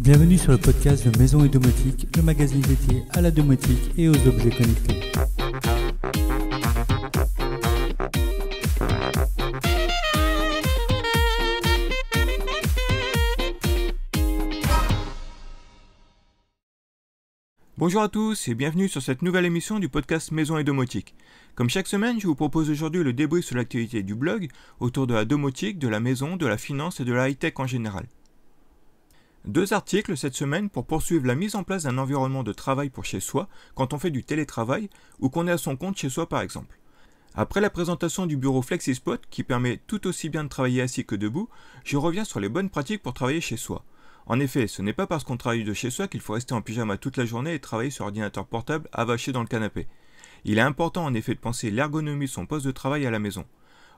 Bienvenue sur le podcast de Maison et Domotique, le magazine dédié à la domotique et aux objets connectés. Bonjour à tous et bienvenue sur cette nouvelle émission du podcast Maison et Domotique. Comme chaque semaine, je vous propose aujourd'hui le débrief sur l'activité du blog autour de la domotique, de la maison, de la finance et de la high-tech en général. 2 articles cette semaine pour poursuivre la mise en place d'un environnement de travail pour chez soi quand on fait du télétravail ou qu'on est à son compte chez soi par exemple. Après la présentation du bureau FlexiSpot qui permet tout aussi bien de travailler assis que debout, je reviens sur les bonnes pratiques pour travailler chez soi. En effet, ce n'est pas parce qu'on travaille de chez soi qu'il faut rester en pyjama toute la journée et travailler sur ordinateur portable avaché dans le canapé. Il est important en effet de penser l'ergonomie de son poste de travail à la maison.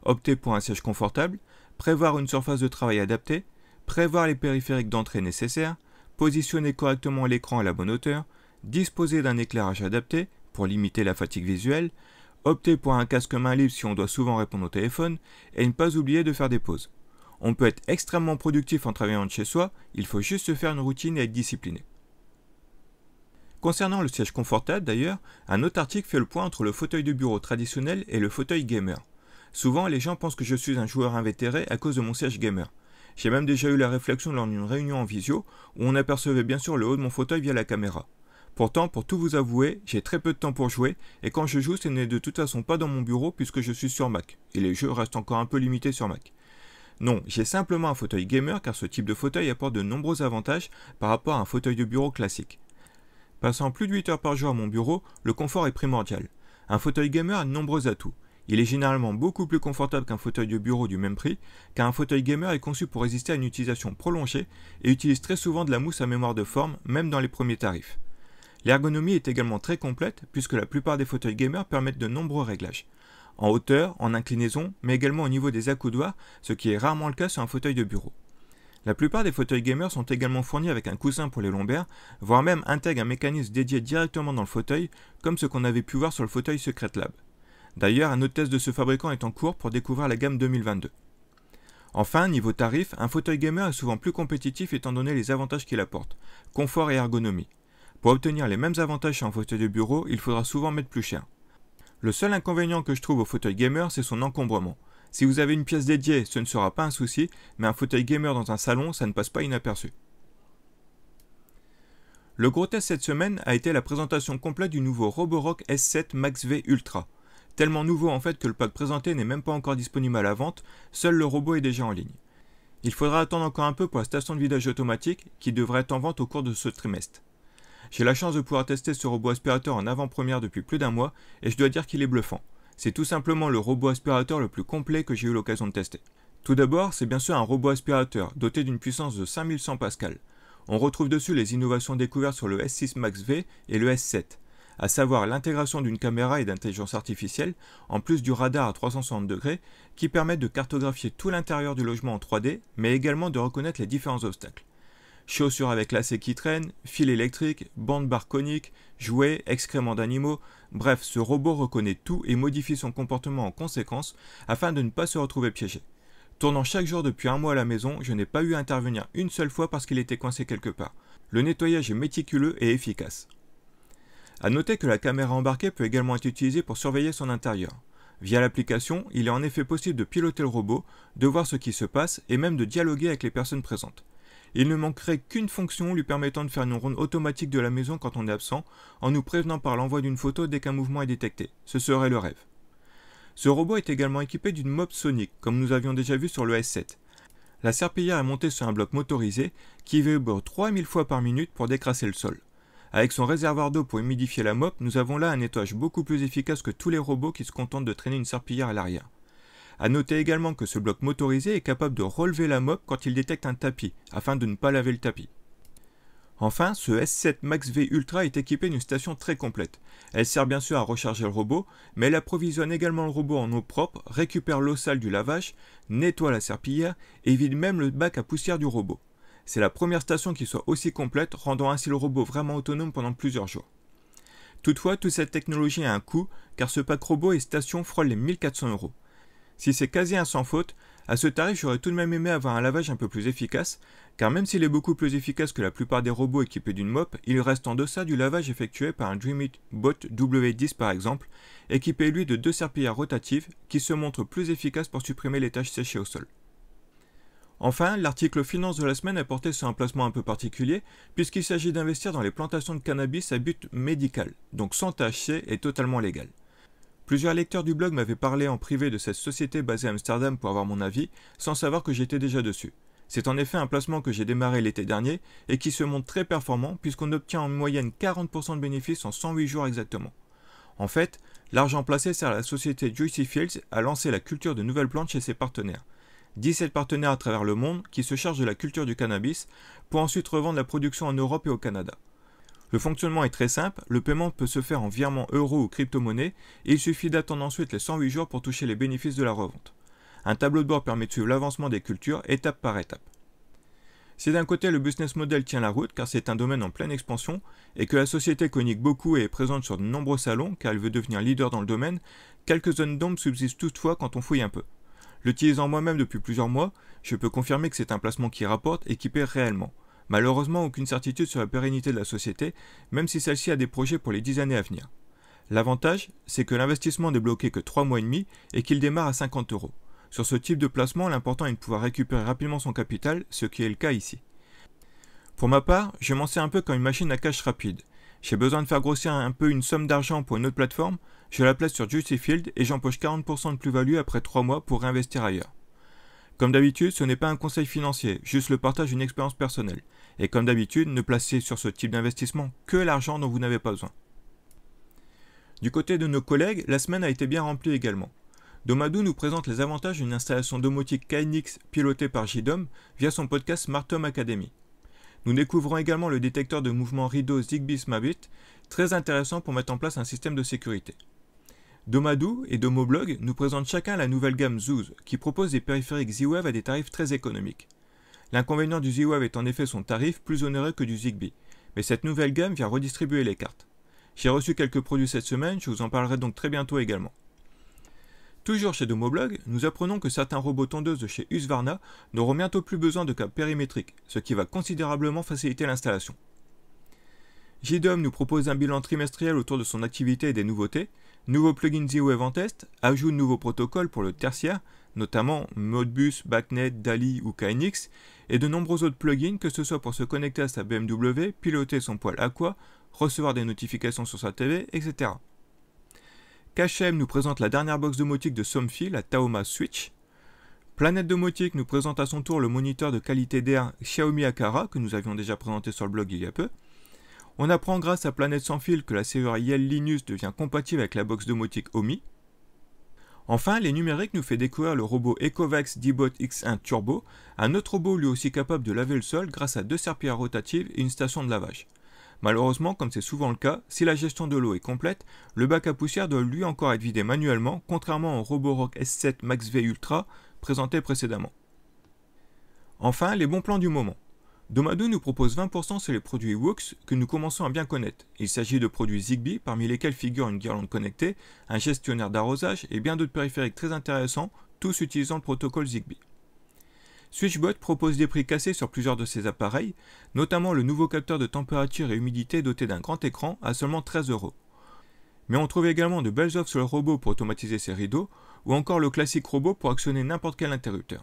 Opter pour un siège confortable, prévoir une surface de travail adaptée, prévoir les périphériques d'entrée nécessaires, positionner correctement l'écran à la bonne hauteur, disposer d'un éclairage adapté pour limiter la fatigue visuelle, opter pour un casque main libre si on doit souvent répondre au téléphone et ne pas oublier de faire des pauses. On peut être extrêmement productif en travaillant de chez soi, il faut juste se faire une routine et être discipliné. Concernant le siège confortable d'ailleurs, un autre article fait le point entre le fauteuil de bureau traditionnel et le fauteuil gamer. Souvent les gens pensent que je suis un joueur invétéré à cause de mon siège gamer. J'ai même déjà eu la réflexion lors d'une réunion en visio où on apercevait bien sûr le haut de mon fauteuil via la caméra. Pourtant, pour tout vous avouer, j'ai très peu de temps pour jouer et quand je joue ce n'est de toute façon pas dans mon bureau puisque je suis sur Mac et les jeux restent encore un peu limités sur Mac. Non, j'ai simplement un fauteuil gamer car ce type de fauteuil apporte de nombreux avantages par rapport à un fauteuil de bureau classique. Passant plus de 8 heures par jour à mon bureau, le confort est primordial. Un fauteuil gamer a de nombreux atouts. Il est généralement beaucoup plus confortable qu'un fauteuil de bureau du même prix, car un fauteuil gamer est conçu pour résister à une utilisation prolongée et utilise très souvent de la mousse à mémoire de forme, même dans les premiers tarifs. L'ergonomie est également très complète puisque la plupart des fauteuils gamers permettent de nombreux réglages. En hauteur, en inclinaison, mais également au niveau des accoudoirs, ce qui est rarement le cas sur un fauteuil de bureau. La plupart des fauteuils gamers sont également fournis avec un coussin pour les lombaires, voire même intègrent un mécanisme dédié directement dans le fauteuil, comme ce qu'on avait pu voir sur le fauteuil Secret Lab. D'ailleurs, un autre test de ce fabricant est en cours pour découvrir la gamme 2022. Enfin, niveau tarif, un fauteuil gamer est souvent plus compétitif étant donné les avantages qu'il apporte, confort et ergonomie. Pour obtenir les mêmes avantages sur un fauteuil de bureau, il faudra souvent mettre plus cher. Le seul inconvénient que je trouve au fauteuil gamer, c'est son encombrement. Si vous avez une pièce dédiée, ce ne sera pas un souci, mais un fauteuil gamer dans un salon, ça ne passe pas inaperçu. Le gros test cette semaine a été la présentation complète du nouveau Roborock S7 Max V Ultra. Tellement nouveau en fait que le pack présenté n'est même pas encore disponible à la vente, seul le robot est déjà en ligne. Il faudra attendre encore un peu pour la station de vidage automatique qui devrait être en vente au cours de ce trimestre. J'ai la chance de pouvoir tester ce robot aspirateur en avant-première depuis plus d'un mois et je dois dire qu'il est bluffant. C'est tout simplement le robot aspirateur le plus complet que j'ai eu l'occasion de tester. Tout d'abord, c'est bien sûr un robot aspirateur doté d'une puissance de 5100 Pascal. On retrouve dessus les innovations découvertes sur le S6 Max V et le S7, à savoir l'intégration d'une caméra et d'intelligence artificielle, en plus du radar à 360 degrés, qui permettent de cartographier tout l'intérieur du logement en 3D, mais également de reconnaître les différents obstacles. Chaussures avec lacets qui traînent, fil électrique, bande barre conique, jouets, excréments d'animaux, bref, ce robot reconnaît tout et modifie son comportement en conséquence afin de ne pas se retrouver piégé. Tournant chaque jour depuis un mois à la maison, je n'ai pas eu à intervenir une seule fois parce qu'il était coincé quelque part. Le nettoyage est méticuleux et efficace. A noter que la caméra embarquée peut également être utilisée pour surveiller son intérieur. Via l'application, il est en effet possible de piloter le robot, de voir ce qui se passe et même de dialoguer avec les personnes présentes. Il ne manquerait qu'une fonction lui permettant de faire une ronde automatique de la maison quand on est absent, en nous prévenant par l'envoi d'une photo dès qu'un mouvement est détecté. Ce serait le rêve. Ce robot est également équipé d'une mop sonique, comme nous avions déjà vu sur le S7. La serpillière est montée sur un bloc motorisé qui vibre 3000 fois par minute pour décrasser le sol. Avec son réservoir d'eau pour humidifier la mop, nous avons là un nettoyage beaucoup plus efficace que tous les robots qui se contentent de traîner une serpillière à l'arrière. A noter également que ce bloc motorisé est capable de relever la mop quand il détecte un tapis, afin de ne pas laver le tapis. Enfin, ce S7 Max V Ultra est équipé d'une station très complète. Elle sert bien sûr à recharger le robot, mais elle approvisionne également le robot en eau propre, récupère l'eau sale du lavage, nettoie la serpillière et vide même le bac à poussière du robot. C'est la première station qui soit aussi complète, rendant ainsi le robot vraiment autonome pendant plusieurs jours. Toutefois, toute cette technologie a un coût, car ce pack robot et station frôle les 1400 €. Si c'est quasi un sans faute, à ce tarif j'aurais tout de même aimé avoir un lavage un peu plus efficace, car même s'il est beaucoup plus efficace que la plupart des robots équipés d'une mop, il reste en deçà du lavage effectué par un DreamIt-Bot W10 par exemple, équipé lui de 2 serpillères rotatives qui se montrent plus efficaces pour supprimer les taches séchées au sol. Enfin, l'article finance de la semaine est porté sur un placement un peu particulier, puisqu'il s'agit d'investir dans les plantations de cannabis à but médical, donc sans THC et totalement légal. Plusieurs lecteurs du blog m'avaient parlé en privé de cette société basée à Amsterdam pour avoir mon avis, sans savoir que j'étais déjà dessus. C'est en effet un placement que j'ai démarré l'été dernier et qui se montre très performant puisqu'on obtient en moyenne 40% de bénéfices en 108 jours exactement. En fait, l'argent placé sert à la société Juicy Fields à lancer la culture de nouvelles plantes chez ses partenaires. 17 partenaires à travers le monde qui se chargent de la culture du cannabis pour ensuite revendre la production en Europe et au Canada. Le fonctionnement est très simple, le paiement peut se faire en virement euro ou crypto-monnaie et il suffit d'attendre ensuite les 108 jours pour toucher les bénéfices de la revente. Un tableau de bord permet de suivre l'avancement des cultures étape par étape. Si d'un côté le business model tient la route car c'est un domaine en pleine expansion et que la société communique beaucoup et est présente sur de nombreux salons car elle veut devenir leader dans le domaine, quelques zones d'ombre subsistent toutefois quand on fouille un peu. L'utilisant moi-même depuis plusieurs mois, je peux confirmer que c'est un placement qui rapporte et qui paie réellement. Malheureusement, aucune certitude sur la pérennité de la société, même si celle-ci a des projets pour les 10 années à venir. L'avantage, c'est que l'investissement n'est bloqué que 3 mois et demi et qu'il démarre à 50 €. Sur ce type de placement, l'important est de pouvoir récupérer rapidement son capital, ce qui est le cas ici. Pour ma part, je m'en sers un peu comme une machine à cash rapide. J'ai besoin de faire grossir un peu une somme d'argent pour une autre plateforme, je la place sur Juicy Fields et j'empoche 40% de plus-value après 3 mois pour réinvestir ailleurs. Comme d'habitude, ce n'est pas un conseil financier, juste le partage d'une expérience personnelle. Et comme d'habitude, ne placez sur ce type d'investissement que l'argent dont vous n'avez pas besoin. Du côté de nos collègues, la semaine a été bien remplie également. Domadou nous présente les avantages d'une installation domotique KNX pilotée par JDOM via son podcast Smart Home Academy. Nous découvrons également le détecteur de mouvement rideau Zigbee Smabit, très intéressant pour mettre en place un système de sécurité. Domadou et Domoblog nous présentent chacun la nouvelle gamme Zouz, qui propose des périphériques Z-Wave à des tarifs très économiques. L'inconvénient du Z-Wave est en effet son tarif plus onéreux que du Zigbee, mais cette nouvelle gamme vient redistribuer les cartes. J'ai reçu quelques produits cette semaine, je vous en parlerai donc très bientôt également. Toujours chez Domoblog, nous apprenons que certains robots tondeuses de chez Husqvarna n'auront bientôt plus besoin de câbles périmétriques, ce qui va considérablement faciliter l'installation. JDOM nous propose un bilan trimestriel autour de son activité et des nouveautés, nouveaux plugins Z-Wave en test, ajout de nouveaux protocoles pour le tertiaire, notamment Modbus, BACnet, DALI ou KNX, et de nombreux autres plugins, que ce soit pour se connecter à sa BMW, piloter son poêle Aqua, recevoir des notifications sur sa TV, etc. KCM nous présente la dernière box domotique de Somfy, la Taoma Switch. Planète Domotique nous présente à son tour le moniteur de qualité d'air Xiaomi Akara, que nous avions déjà présenté sur le blog il y a peu. On apprend grâce à Planète Sans Fil que la serrure Yell Linus devient compatible avec la box domotique Omi. Enfin, les numériques nous fait découvrir le robot Ecovacs D-Bot X1 Turbo, un autre robot lui aussi capable de laver le sol grâce à 2 serpillères rotatives et une station de lavage. Malheureusement, comme c'est souvent le cas, si la gestion de l'eau est complète, le bac à poussière doit lui encore être vidé manuellement, contrairement au Roborock S7 Max V Ultra présenté précédemment. Enfin, les bons plans du moment. Domadou nous propose 20% sur les produits Wux que nous commençons à bien connaître. Il s'agit de produits Zigbee, parmi lesquels figurent une guirlande connectée, un gestionnaire d'arrosage et bien d'autres périphériques très intéressants, tous utilisant le protocole Zigbee. Switchbot propose des prix cassés sur plusieurs de ses appareils, notamment le nouveau capteur de température et humidité doté d'un grand écran à seulement 13 €. Mais on trouve également de belles offres sur le robot pour automatiser ses rideaux, ou encore le classique robot pour actionner n'importe quel interrupteur.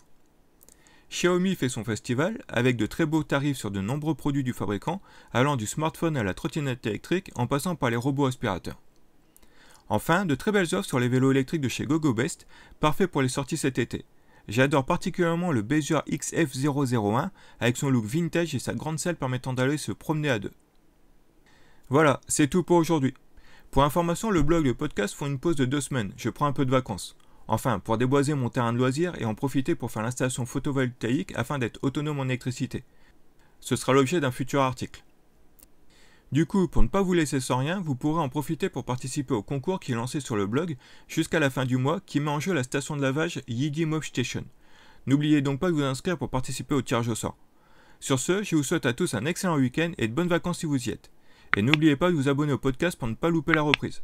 Xiaomi fait son festival, avec de très beaux tarifs sur de nombreux produits du fabricant, allant du smartphone à la trottinette électrique en passant par les robots aspirateurs. Enfin, de très belles offres sur les vélos électriques de chez GoGoBest, parfaits pour les sorties cet été. J'adore particulièrement le Bezier XF001 avec son look vintage et sa grande selle permettant d'aller se promener à deux. Voilà, c'est tout pour aujourd'hui. Pour information, le blog et le podcast font une pause de 2 semaines, je prends un peu de vacances. Enfin, pour déboiser mon terrain de loisirs et en profiter pour faire l'installation photovoltaïque afin d'être autonome en électricité. Ce sera l'objet d'un futur article. Du coup, pour ne pas vous laisser sans rien, vous pourrez en profiter pour participer au concours qui est lancé sur le blog jusqu'à la fin du mois qui met en jeu la station de lavage Yigi Mob Station. N'oubliez donc pas de vous inscrire pour participer au tirage au sort. Sur ce, je vous souhaite à tous un excellent week-end et de bonnes vacances si vous y êtes. Et n'oubliez pas de vous abonner au podcast pour ne pas louper la reprise.